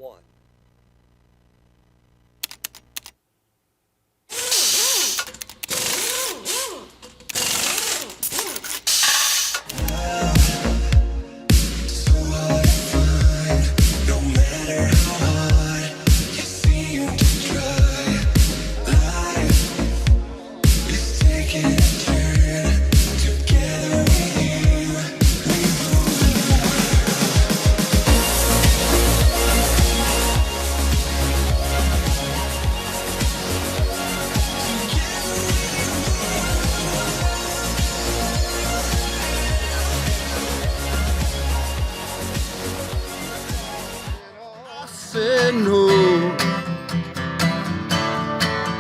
one. Said no,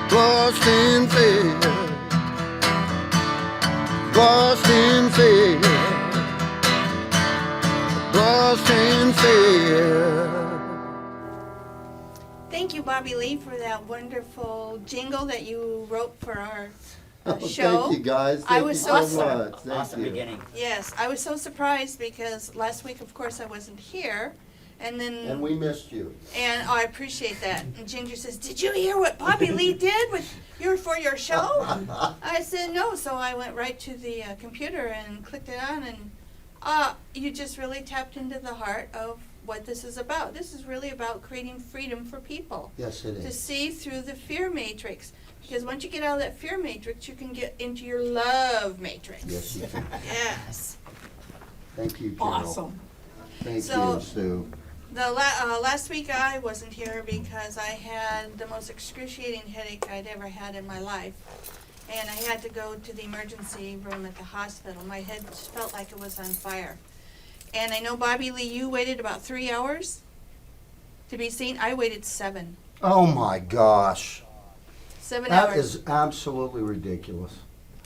Boston Fair, Boston Fair, Boston Fair. Thank you, Bobby Lee, for that wonderful jingle that you wrote for our show. Oh, thank you guys. I Thank was you so so- much. Thank Awesome you. beginning. Yes, I was so surprised because last week, of course, I wasn't here. And then, And we missed you. and I appreciate that. And Ginger says, "Did you hear what Bobby Lee did for your show?" I said, "No." So I went right to the computer and clicked it on, and you just really tapped into the heart of what this is about. This is really about creating freedom for people Yes, it to is. see through the fear matrix. Because once you get out of that fear matrix, you can get into your love matrix. Yes, you can. Yes. Thank you, Carol. Awesome. Thank So- you, Sue. The last week I wasn't here because I had the most excruciating headache I'd ever had in my life. And I had to go to the emergency room at the hospital. My head felt like it was on fire. And I know, Bobby Lee, you waited about 3 hours to be seen. I waited 7. Oh my gosh. 7 That hours. is absolutely ridiculous.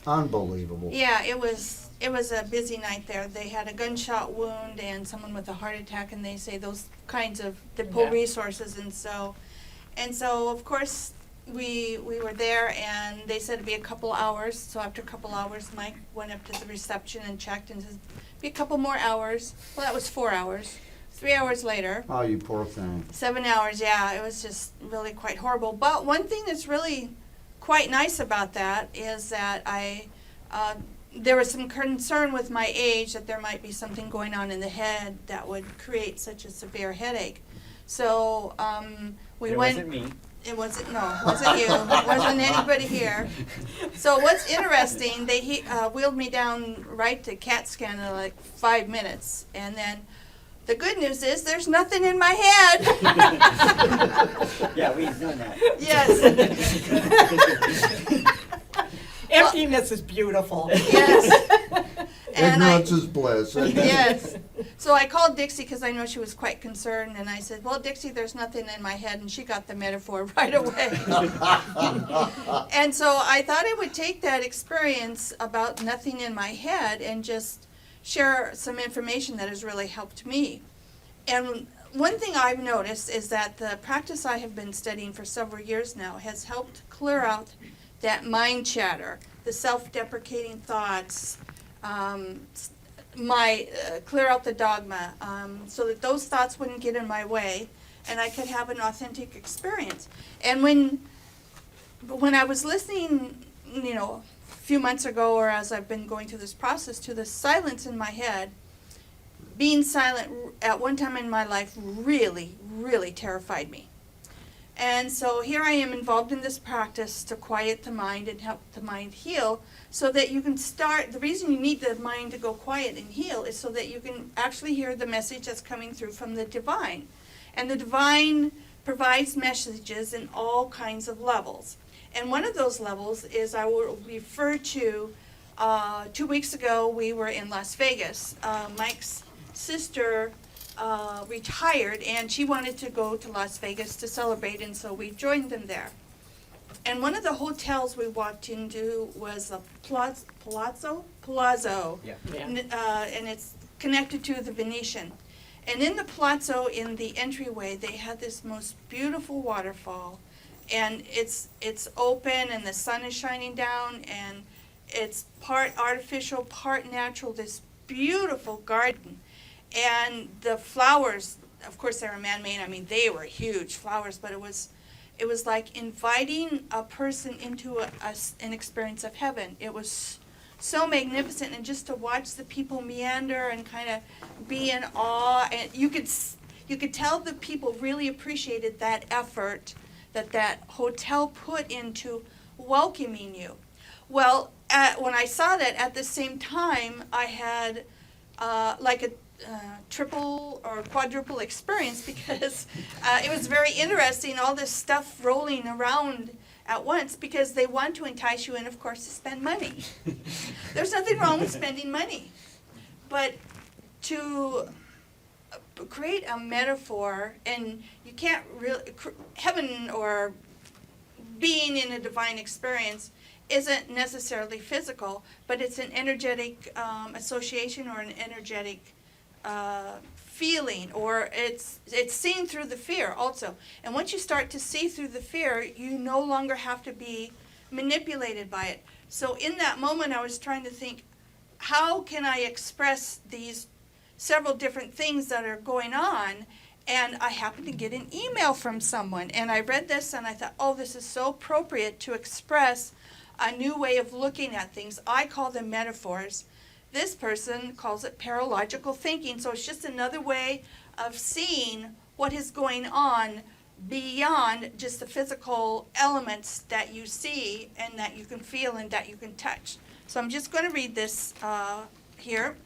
Unbelievable. Yeah, it was a busy night there. They had a gunshot wound and someone with a heart attack, and they say those kinds of, they pull Yeah. resources, and so of course we were there, and they said it'd be a couple hours. So after a couple hours, Mike went up to the reception and checked and said, "Be a couple more hours." Well, that was 4 hours. 3 hours later. Oh, you poor thing. 7 hours, yeah, it was just really quite horrible. But one thing that's really quite nice about that is that there was some concern with my age that there might be something going on in the head that would create such a severe headache. So we It went. wasn't me. It wasn't, no, it wasn't you, it wasn't anybody here. So what's interesting, they wheeled me down right to CAT scan in like 5 minutes, and then the good news is there's nothing in my head. Yeah, we've done that. Yes, Emptiness is beautiful. yes. And Ignorance is bliss. isn't it? yes. So I called Dixie because I know she was quite concerned, and I said, "Well, Dixie, there's nothing in my head," and she got the metaphor right away. And so I thought I would take that experience about nothing in my head and just share some information that has really helped me. And one thing I've noticed is that the practice I have been studying for several years now has helped clear out that mind chatter, the self-deprecating thoughts, clear out the dogma, so that those thoughts wouldn't get in my way, and I could have an authentic experience. And when I was listening, a few months ago, or as I've been going through this process, to the silence in my head, being silent at one time in my life really, really terrified me. And so here I am involved in this practice to quiet the mind and help the mind heal, so that you can start. The reason you need the mind to go quiet and heal is so that you can actually hear the message that's coming through from the divine. And the divine provides messages in all kinds of levels. And one of those levels is, I will refer to, 2 weeks ago we were in Las Vegas. Mike's sister retired, and she wanted to go to Las Vegas to celebrate, and so we joined them there. And one of the hotels we walked into was a Palazzo, Yeah. Yeah. and it's connected to the Venetian. And in the Palazzo, in the entryway, they had this most beautiful waterfall, and it's open, and the sun is shining down, and it's part artificial, part natural, this beautiful garden. And the flowers of course they were man-made. I mean, they were huge flowers, but it was like inviting a person into an experience of heaven. It was so magnificent, and just to watch the people meander and kind of be in awe, and you could tell the people really appreciated that effort that hotel put into welcoming you. Well, when I saw that, at the same time, I had like a triple or quadruple experience, because it was very interesting, all this stuff rolling around at once, because they want to entice you in, of course, to spend money. There's nothing wrong with spending money. But to create a metaphor, and you can't really, heaven or being in a divine experience isn't necessarily physical, but it's an energetic association, or an energetic feeling, or it's seen through the fear also. And once you start to see through the fear, you no longer have to be manipulated by it. So in that moment, I was trying to think, how can I express these several different things that are going on? And I happened to get an email from someone, and I read this and I thought, oh, this is so appropriate to express a new way of looking at things. I call them metaphors. This person calls it paralogical thinking. So it's just another way of seeing what is going on beyond just the physical elements that you see and that you can feel and that you can touch. So I'm just going to read this here.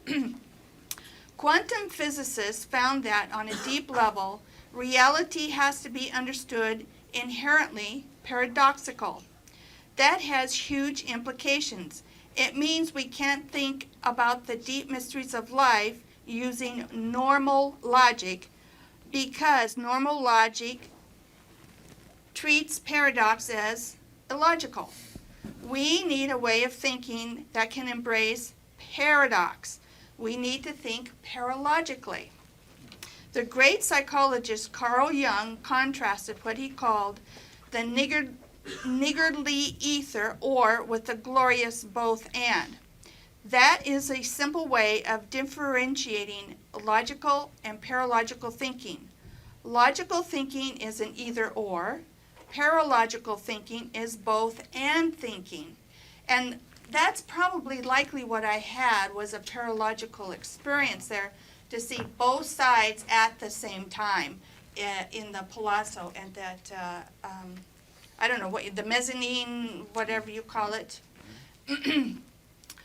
Quantum physicists found that on a deep level, reality has to be understood inherently paradoxical. That has huge implications. It means we can't think about the deep mysteries of life using normal logic, because normal logic treats paradox as illogical. We need a way of thinking that can embrace paradox. We need to think paralogically. The great psychologist Carl Jung contrasted what he called the niggardly ether, or with the glorious both and. That is a simple way of differentiating logical and paralogical thinking. Logical thinking is an either or. Paralogical thinking is both and thinking. And that's probably likely what I had, was a paralogical experience there, to see both sides at the same time in the palazzo, and that I don't know, what the mezzanine, whatever you call it.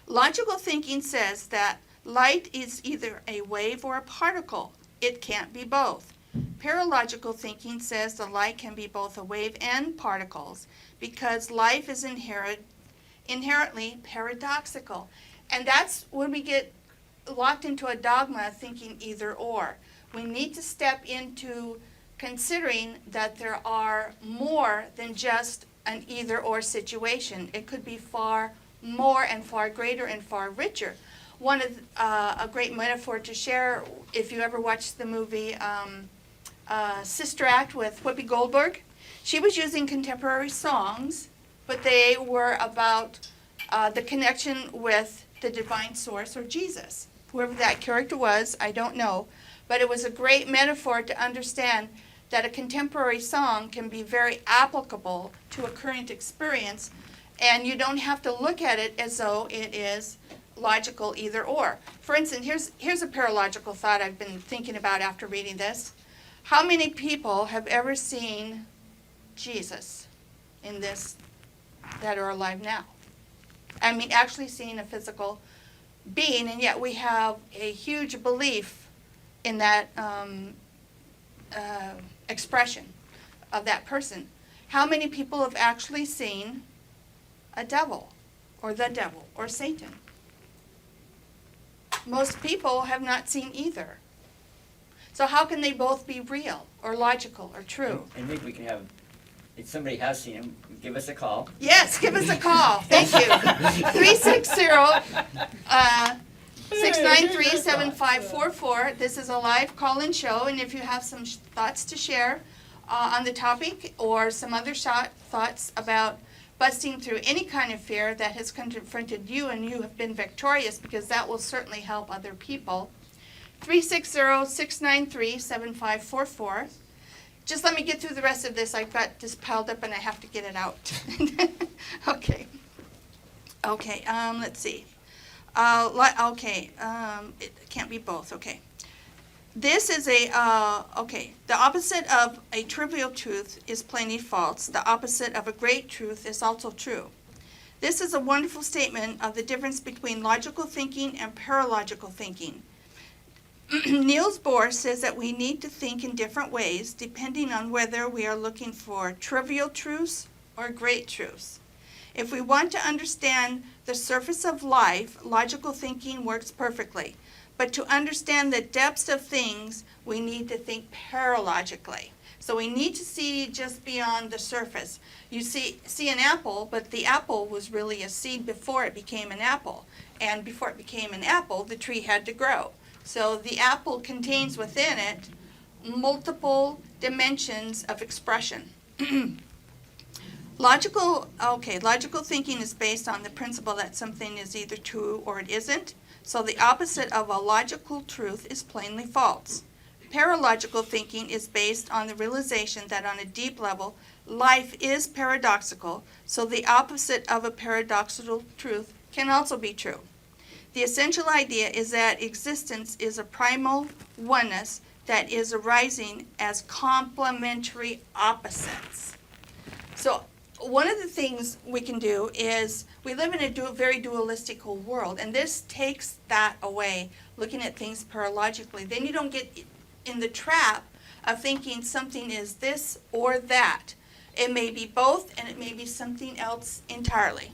Logical thinking says that light is either a wave or a particle. It can't be both. Paralogical thinking says the light can be both a wave and particles, because life is inherently paradoxical. And that's when we get locked into a dogma thinking either or. We need to step into considering that there are more than just an either or situation. It could be far more and far greater and far richer. One of a great metaphor to share, if you ever watched the movie Sister Act with Whoopi Goldberg, she was using contemporary songs, but they were about the connection with the divine source, or Jesus. Whoever that character was, I don't know, but it was a great metaphor to understand that a contemporary song can be very applicable to a current experience, and you don't have to look at it as though it is logical either or. For instance, here's a paralogical thought I've been thinking about after reading this. How many people have ever seen Jesus in this that are alive now? I mean, actually seeing a physical being, and yet we have a huge belief in that expression of that person. How many people have actually seen a devil, or the devil, or Satan? Most people have not seen either. So how can they both be real, or logical, or true? And maybe we can have, if somebody has seen him, give us a call. Yes, give us a call. Thank you. 360-693-7544. This is a live call-in show, and if you have some thoughts to share on the topic, or some other thoughts about busting through any kind of fear that has confronted you and you have been victorious, because that will certainly help other people, 360-693-7544. Just let me get through the rest of this. I've got this piled up and I have to get it out. Okay. Okay, let's see. It can't be both, okay. This is okay, the opposite of a trivial truth is plainly false. The opposite of a great truth is also true. This is a wonderful statement of the difference between logical thinking and paralogical thinking. Niels Bohr says that we need to think in different ways depending on whether we are looking for trivial truths or great truths. If we want to understand the surface of life, logical thinking works perfectly. But to understand the depths of things, we need to think paralogically. So we need to see just beyond the surface. You see an apple, but the apple was really a seed before it became an apple. And before it became an apple, the tree had to grow. So the apple contains within it multiple dimensions of expression. Logical thinking is based on the principle that something is either true or it isn't. So the opposite of a logical truth is plainly false. Paralogical thinking is based on the realization that on a deep level, life is paradoxical, so the opposite of a paradoxical truth can also be true. The essential idea is that existence is a primal oneness that is arising as complementary opposites. So one of the things we can do is we live in a very dualistic world, and this takes that away, looking at things paralogically. Then you don't get in the trap of thinking something is this or that. It may be both, and it may be something else entirely.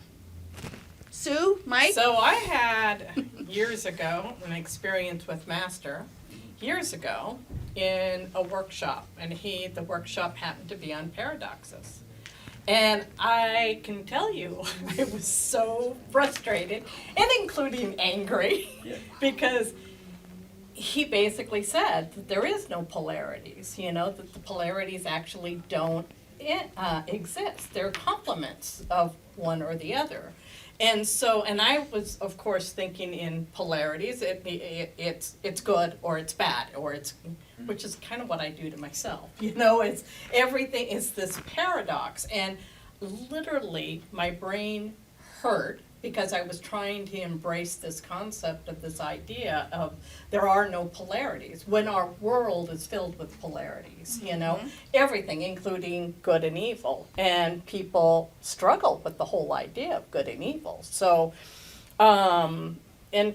Sue, Mike? So I had, years ago, an experience with Master, years ago, in a workshop, and the workshop happened to be on paradoxes. And I can tell you, I was so frustrated, and including angry, because he basically said that there is no polarities, that the polarities actually don't exist. They're complements of one or the other. And so, and I was, of course, thinking in polarities, it's good or it's bad, or which is kind of what I do to myself, it's everything is this paradox. And literally my brain hurt because I was trying to embrace this concept of this idea of there are no polarities when our world is filled with polarities, everything, including good and evil. And people struggle with the whole idea of good and evil. So, and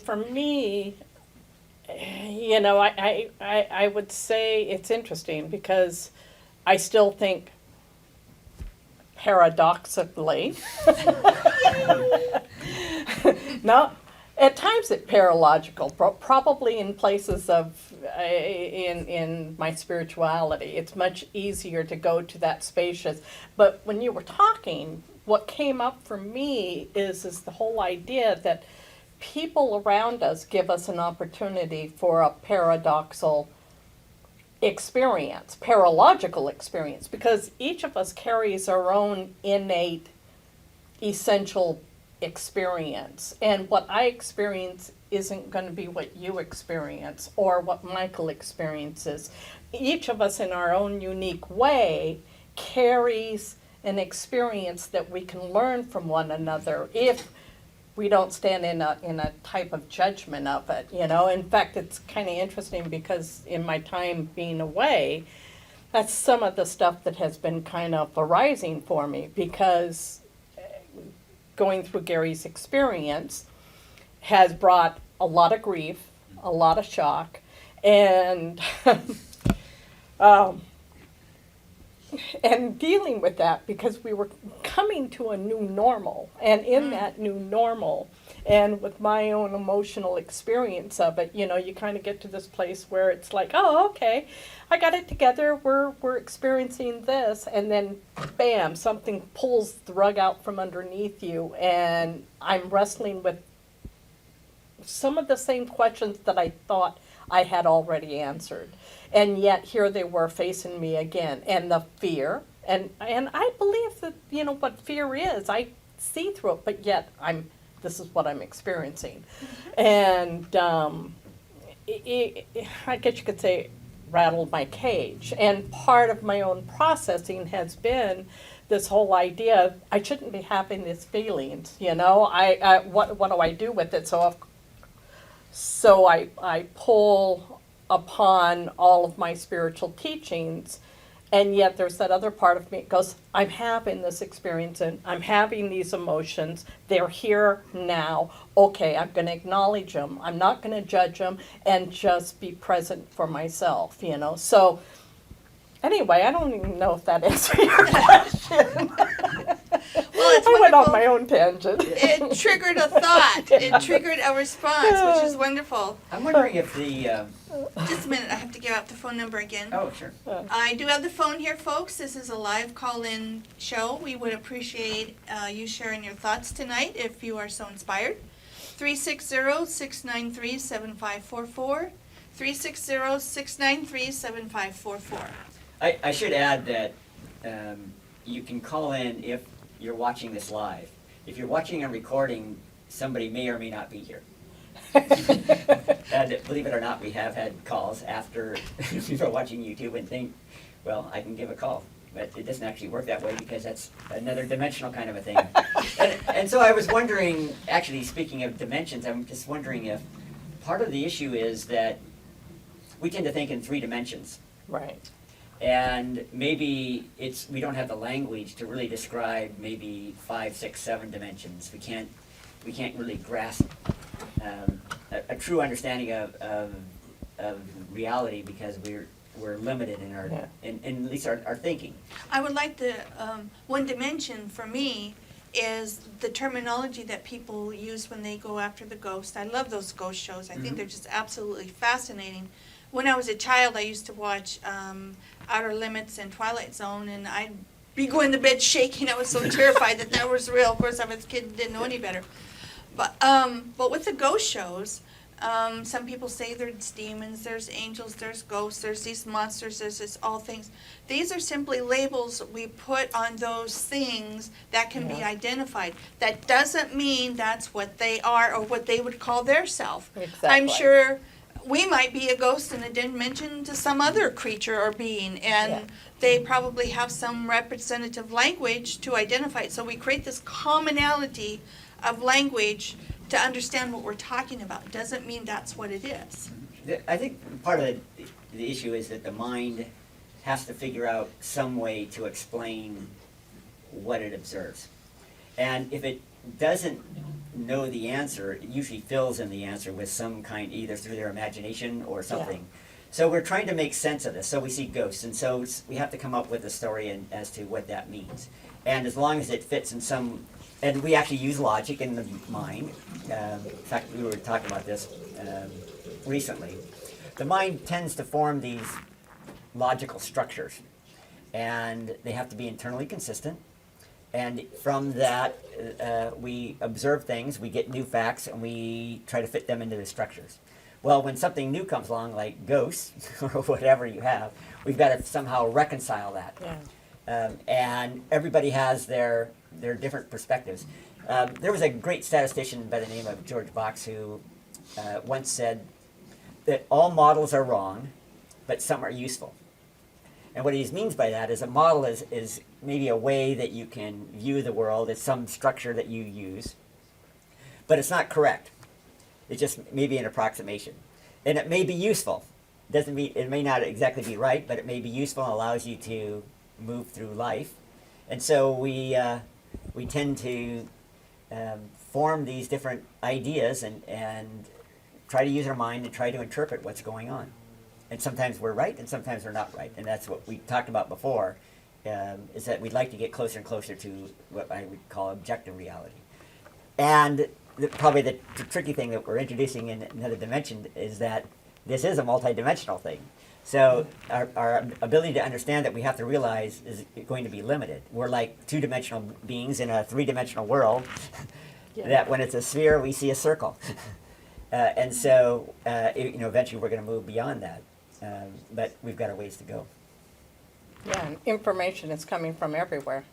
for me, I would say it's interesting because I still think paradoxically, no, at times it's paralogical, probably in places of, in my spirituality, it's much easier to go to that spacious. But when you were talking, what came up for me is the whole idea that people around us give us an opportunity for a paradoxical experience, paralogical experience, because each of us carries our own innate, essential experience. And what I experience isn't going to be what you experience or what Michael experiences. Each of us in our own unique way carries an experience that we can learn from one another if we don't stand in a type of judgment of it, In fact, it's kind of interesting because in my time being away, that's some of the stuff that has been kind of arising for me, because going through Gary's experience has brought a lot of grief, a lot of shock, and and dealing with that because we were coming to a new normal, and in that new normal, and with my own emotional experience of it, you kind of get to this place where it's like, oh, okay, I got it together, we're experiencing this, and then bam, something pulls the rug out from underneath you, and I'm wrestling with some of the same questions that I thought I had already answered. And yet here they were facing me again, and the fear, and I believe that, what fear is, I see through it, but yet this is what I'm experiencing. And I guess you could say, rattled my cage. And part of my own processing has been this whole idea of I shouldn't be having these feelings, you know? What do I do with it? So I pull upon all of my spiritual teachings, and yet there's that other part of me that goes, I'm having this experience and I'm having these emotions. They're here now. Okay, I'm going to acknowledge them. I'm not going to judge them and just be present for myself, you know? So anyway, I don't even know if that answered your question. Well, it's I went off wonderful. my own tangent. It triggered a thought. It triggered a response, which is wonderful. I'm wondering if the, Just a minute, I have to give out the phone number again. oh, sure. I do have the phone here, folks. This is a live call-in show. We would appreciate you sharing your thoughts tonight if you are so inspired. 360-693-7544. 360-693-7544. I should add that you can call in if you're watching this live. If you're watching a recording, somebody may or may not be here. And believe it or not, we have had calls after people are watching YouTube and think, well, I can give a call. But it doesn't actually work that way because that's another dimensional kind of a thing. And so I was wondering, actually speaking of dimensions, I'm just wondering if part of the issue is that we tend to think in 3 dimensions. Right. And maybe we don't have the language to really describe maybe 5, 6, 7 dimensions. We can't really grasp a true understanding of reality because we're limited in our Yeah. in at least our thinking. I would like the, one dimension for me is the terminology that people use when they go after the ghost. I love those ghost shows. I think Mhm. they're just absolutely fascinating. When I was a child, I used to watch Outer Limits and Twilight Zone, and I'd be going to bed shaking. I was so terrified that was real. Of course, I was a kid, didn't know any better. But with the ghost shows, some people say there's demons, there's angels, there's ghosts, there's these monsters, there's this all things. These are simply labels we put on those things that can be Yeah. identified. That doesn't mean that's what they are or what they would call their self. Exactly. I'm sure we might be a ghost in a dimension to some other creature or being, and Yeah. they probably have some representative language to identify it. So we create this commonality of language to understand what we're talking about. Doesn't mean that's what it is. I think part of the issue is that the mind has to figure out some way to explain what it observes. And if it doesn't know the answer, it usually fills in the answer with some kind, either through their imagination or something. So we're trying to make sense of this. So we see ghosts, and so we have to come up with a story as to what that means. And as long as it fits in some, and we actually use logic in the mind. In fact, we were talking about this recently. The mind tends to form these logical structures, and they have to be internally consistent. And from that, we observe things, we get new facts, and we try to fit them into the structures. Well, when something new comes along, like ghosts, or whatever you have, we've got to somehow reconcile that. Yeah. And everybody has their different perspectives. There was a great statistician by the name of George Box who once said that all models are wrong, but some are useful. And what he means by that is a model is maybe a way that you can view the world. It's some structure that you use, but it's not correct. It's just maybe an approximation. And it may be useful. Doesn't mean it may not exactly be right, but it may be useful and allows you to move through life. And so we tend to form these different ideas and try to use our mind and try to interpret what's going on. And sometimes we're right, and sometimes we're not right. And that's what we talked about before, is that we'd like to get closer and closer to what I would call objective reality. And probably the tricky thing that we're introducing in another dimension is that this is a multidimensional thing. So our ability to understand that we have to realize is going to be limited. We're like two-dimensional beings in a three-dimensional world, Yeah. that when it's a sphere, we see a circle. And so, eventually we're going to move beyond that. But we've got a ways to go. Yeah, and information is coming from everywhere.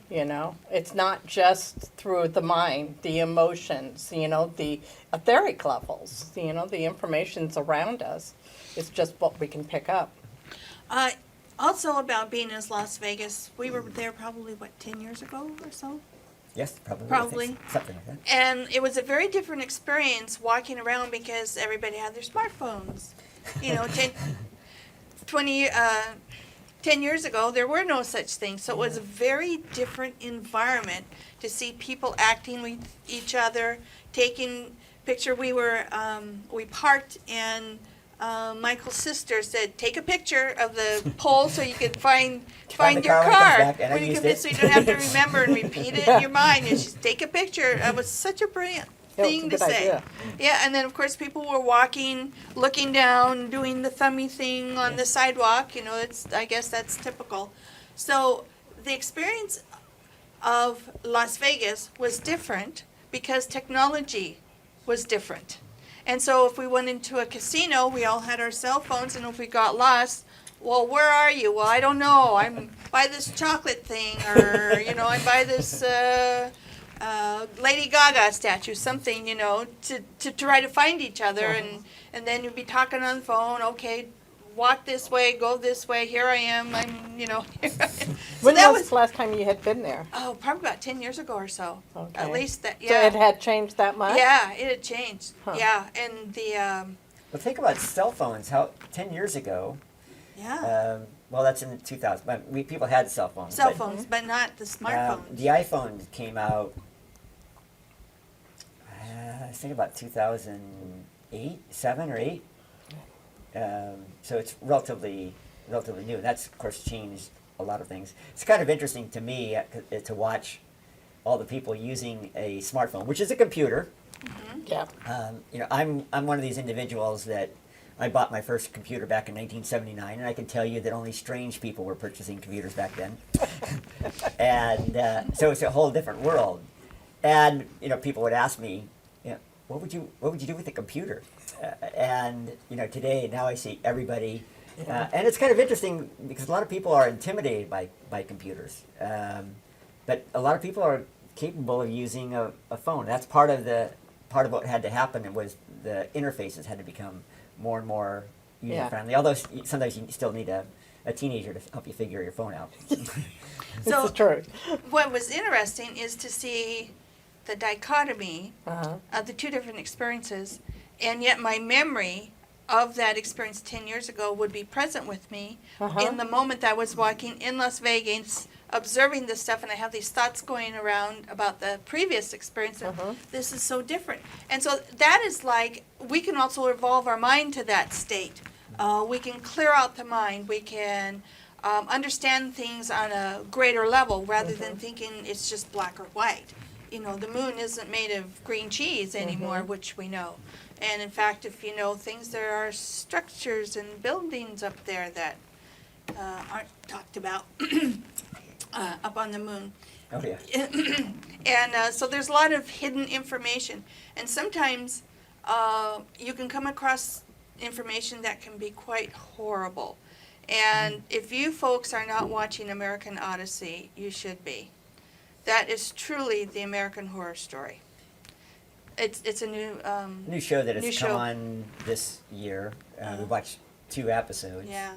You know, it's not just through the mind, the emotions, you know, the etheric levels, you know, the information's around us. It's just what we can pick up. Also about being in Las Vegas, we were there probably, 10 years ago or so? Yes, probably. I think Probably. something like that. And it was a very different experience walking around because everybody had their smartphones. You know, 10 years ago, there were no such things. So it was a very different environment to see people acting with each other, taking picture. We parked and Michael's sister said, take a picture of the pole so you could find Find the your car when it comes car. back, and I used it. So you don't have to remember and repeat it in your mind. And just take a picture. It was such a brilliant Yeah, it's a thing to good say. idea. Yeah, and then of course people were walking, looking down, doing the thummy thing on the sidewalk. You know, I guess that's typical. So the experience of Las Vegas was different because technology was different. And so if we went into a casino, we all had our cell phones, and if we got lost, well, where are you? Well, I don't know. I'm by this chocolate thing, or, you know, I'm by this Lady Gaga statue, something, you know, to try to find each other. And then you'd be talking on the phone, okay, walk this way, go this way, here I am, I'm, you know. So When that was the last time you had been there? Oh, probably about 10 years ago or so. Okay. At least that, So yeah. it had changed that much? Yeah, it had changed. Huh. Yeah, and the, But think about cell phones. How 10 years ago, yeah, well, that's in 2000. But people had cell phones. cell but, phones, but not the smartphones. The iPhone came out, I think about 2008, 7 or 8. So it's relatively new. That's, of course, changed a lot of things. It's kind of interesting to me to watch all the people using a smartphone, which is a computer. Yeah. You know, I'm one of these individuals that I bought my first computer back in 1979, and I can tell you that only strange people were purchasing computers back then. And so it's a whole different world. And you know, people would ask me, you know, what would you do with a computer? And you know, today now I see everybody, and it's kind of interesting because a lot of people are intimidated by computers, but a lot of people are capable of using a phone. That's part of what had to happen. It was the interfaces had to become more and more user friendly. Although sometimes you still need a teenager to help you figure your phone out. So It's true. what was interesting is to see the dichotomy Uh-huh. of the two different experiences, and yet my memory of that experience 10 years ago would be present with me in the moment I was walking in Las Vegas, observing this stuff, and I have these thoughts going around about the previous experience, and this is so different. And so that is like, we can also evolve our mind to that state. We can clear out the mind. We can understand things on a greater level rather than thinking it's just black or white. You know, the moon isn't made of green cheese anymore, which we know. And in fact, if you know things, there are structures and buildings up there that aren't talked about up on the moon. Oh yeah. And so there's a lot of hidden information. And sometimes you can come across information that can be quite horrible. And if you folks are not watching American Odyssey, you should be. That is truly the American Horror Story. It's a New show that has New come show. on this year. We watched 2 episodes. yeah.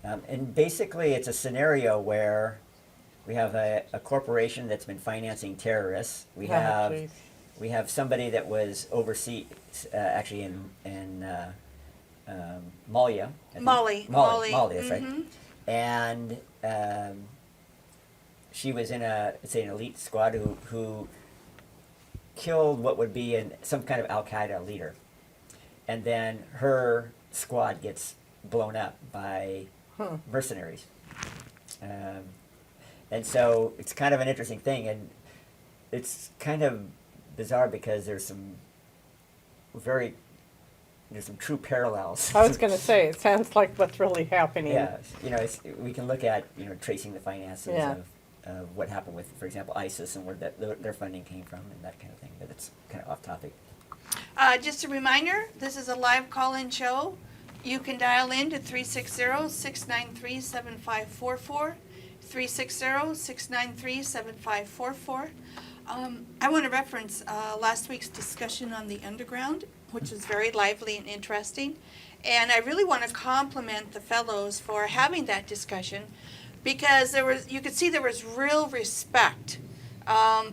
And basically, it's a scenario where we have a corporation that's been financing terrorists. We Oh, have geez. we have somebody that was overseas, actually in Malia. I think. Molly. Molly, that's right. Mhm. And she was in an elite squad who killed what would be some kind of Al Qaeda leader, and then her squad gets blown up by mercenaries, and so it's kind of an interesting thing, and it's kind of bizarre because there's some true parallels. I was going to say, it sounds like what's really happening. Yeah, you know, we can look at tracing the finances Yeah. of what happened with, for example, ISIS and where their funding came from and that kind of thing. But it's kind of off topic. Just a reminder, this is a live call-in show. You can dial in to 360-693-7544. 360-693-7544. I want to reference last week's discussion on the underground, which was very lively and interesting. And I really want to compliment the fellows for having that discussion, because you could see there was real respect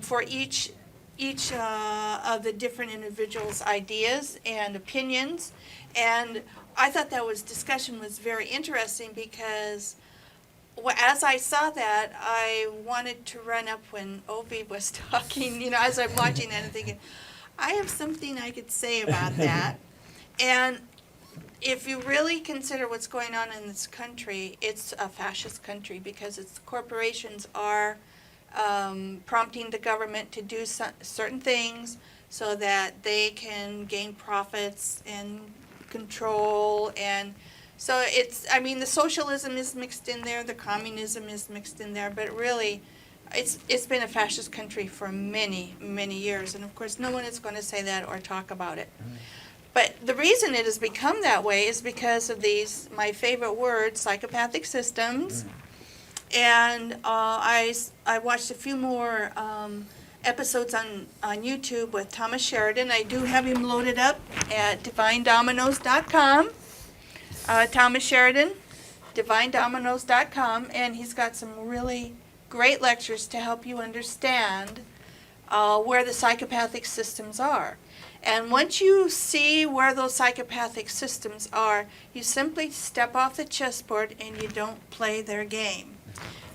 for each of the different individuals' ideas and opinions. And I thought discussion was very interesting, because as I saw that, I wanted to run up when Obi was talking, as I'm watching that and thinking, I have something I could say about that. And if you really consider what's going on in this country, it's a fascist country, because corporations are prompting the government to do certain things so that they can gain profits and control. And so the socialism is mixed in there, the communism is mixed in there, but really it's been a fascist country for many, many years. And of course, no one is going to say that or talk about it. But the reason it has become that way is because of these, my favorite word, psychopathic systems. And I watched a few more episodes on YouTube with Thomas Sheridan. I do have him loaded up at DivineDominoes.com. Thomas Sheridan, DivineDominoes.com. And he's got some really great lectures to help you understand where the psychopathic systems are. And once you see where those psychopathic systems are, you simply step off the chessboard and you don't play their game.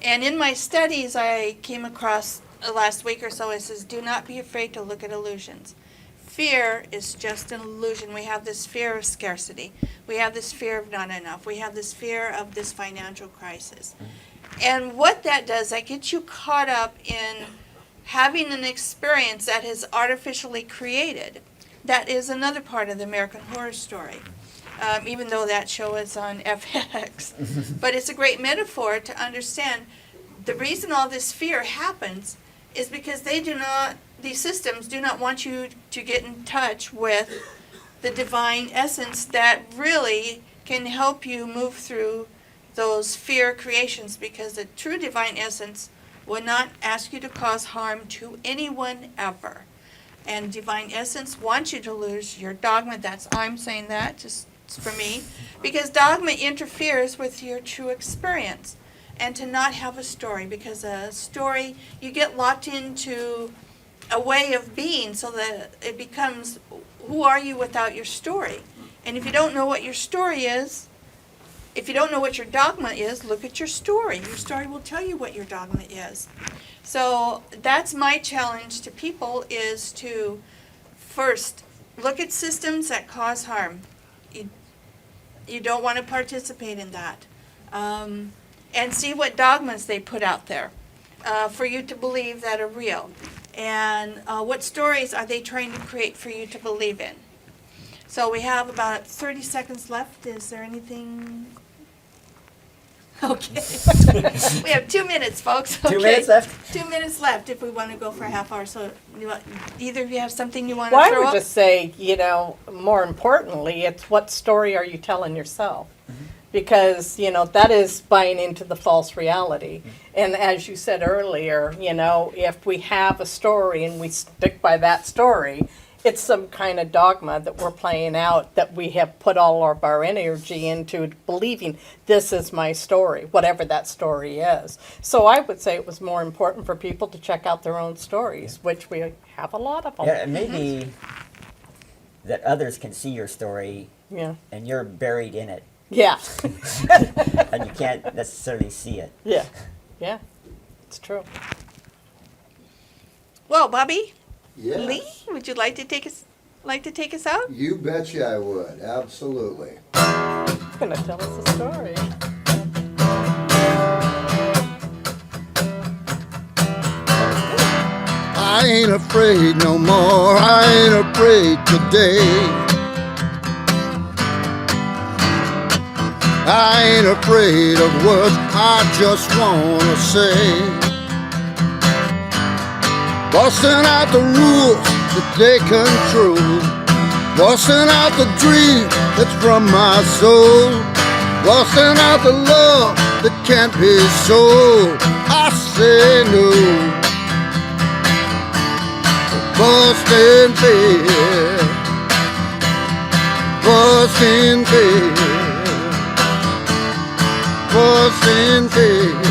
And in my studies, I came across last week or so, it says, do not be afraid to look at illusions. Fear is just an illusion. We have this fear of scarcity. We have this fear of not enough. We have this fear of this financial crisis. And what that does, that gets you caught up in having an experience that is artificially created. That is another part of the American Horror Story, even though that show is on FX. But it's a great metaphor to understand the reason all this fear happens is because these systems do not want you to get in touch with the divine essence that really can help you move through those fear creations, because the true divine essence will not ask you to cause harm to anyone ever. And divine essence wants you to lose your dogma. I'm saying that just for me, because dogma interferes with your true experience. And to not have a story, because a story, you get locked into a way of being so that it becomes, who are you without your story? And if you don't know what your story is, if you don't know what your dogma is, look at your story. Your story will tell you what your dogma is. So that's my challenge to people, is to first look at systems that cause harm. You don't want to participate in that. And see what dogmas they put out there for you to believe that are real. And what stories are they trying to create for you to believe in. So we have about 30 seconds left. Is there anything? Okay. We have 2 minutes, folks. Okay. 2 minutes left? 2 minutes left if we want to go for a half hour. So either of you have something you want to Well, I throw would up? just say, more importantly, it's what story are you telling yourself? Because, that is buying into the false reality. And as you said earlier, if we have a story and we stick by that story, it's some kind of dogma that we're playing out, that we have put all of our energy into believing this is my story, whatever that story is. So I would say it was more important for people to check out their own stories, which we have a lot of them. Yeah, and maybe that others can see your story Yeah. and you're buried in it Yeah. and you can't necessarily see it. Yeah. Yeah. It's true. Well, Bobby, Yes. Lee, would you like to take us out? You betcha I would. Absolutely. You're going to tell us a story. I ain't afraid no more. I ain't afraid today. I ain't afraid of words I just wanna say. Busting out the rules that they control. Busting out the dream that's from my soul. Busting out the love that can't be sold. I say no. Busting bed, busting bed, busting bed.